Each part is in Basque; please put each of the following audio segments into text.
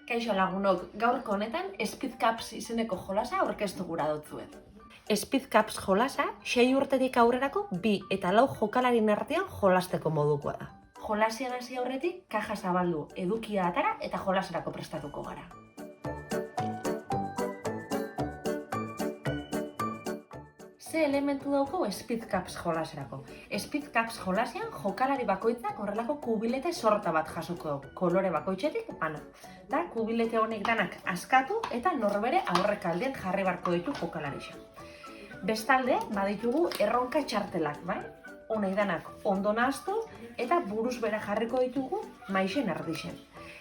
Kaixo lagunok, gaurko honetan Speed Cups izeneko jolasa aurkeztu gura dotzuet. Speed Cups jolasa 6 urtetik aurrerako 2 eta 4 jokalarien artean jolasteko modukoa da. Jolasian hasi aurretik kaja zabaldu, edukia atara eta jolaserako prestatuko gara. Ze elementu dauko Speed Cups jolaserako? Speed Cups jolasean jokalari bakoitzak horrelako kubilete sorta bat jasoko du, kolore bakoitzetik bana. Da, kubilete honek danak askatu eta norbere aurrekaldean jarri barko ditu jokalarixa. Bestalde, baditugu erronka txartelak, bai? Honei danak ondo nahaztu eta buruz bera jarriko ditugu maixen ardixen.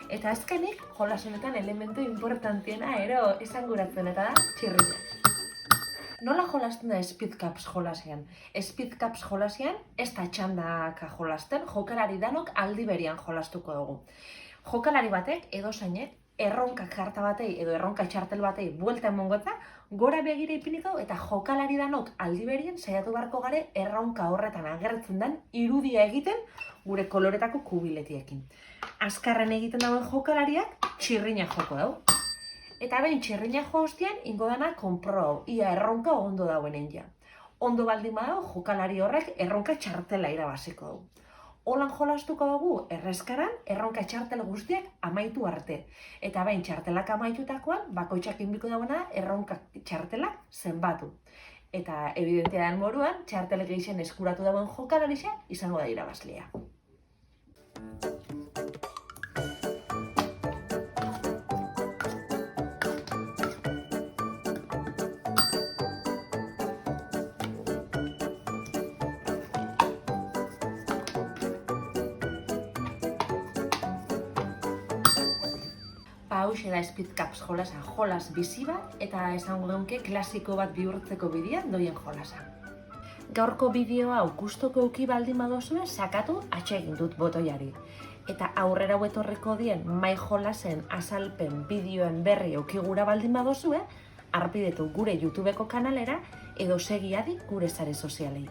Eta azkenik, jolas honetan elementu importantiena esanguratzen eta da txirrina. Nola jolasten da Speed Cups jolasean? Speed Cups jolasean ez da txandaka jolasten, jokalari danok aldi berian jolastuko dugu. Jokalari batek edo zainek erronka karta batei edo erronka txartel batei buelta emongo gora begira ipiniko eta jokalari danok aldi berien saiatu beharko gare erronka horretan agertzen den irudia egiten gure koloretako kubiletiekin. Azkarren egiten dauen jokalariak txirrina joko dau. Eta behin txirrina jo ostean, ingo dana konprobau, ia erronka ondo dauen ja. Ondo baldin badago, jokalari horrek erronka txartela irabaziko du. Holan jolastuko dugu, errezkaran, erronka txartel guztiak amaitu arte. Eta behin txartelak amaitutakoan, bakoitzak inbiko dauena erronka txartelak zenbatu. Eta evidentea den moruan, txartel gehixen eskuratu dauen jokalarixa izango da irabazlea. Hauxe da Speed Cups jolasa, jolas bizi bat eta esango geunke klasiko bat bihurtzeko bidean doien jolasa. Gaurko bideoa gustoko uki baldin badozue, sakatu atsegin dut botoiari. Eta aurrera etorriko dien mai jolasen azalpen bideoen berri ukigura baldin badozue, arpidetu gure YouTubeko kanalera edo segiadi gure sare sozialei.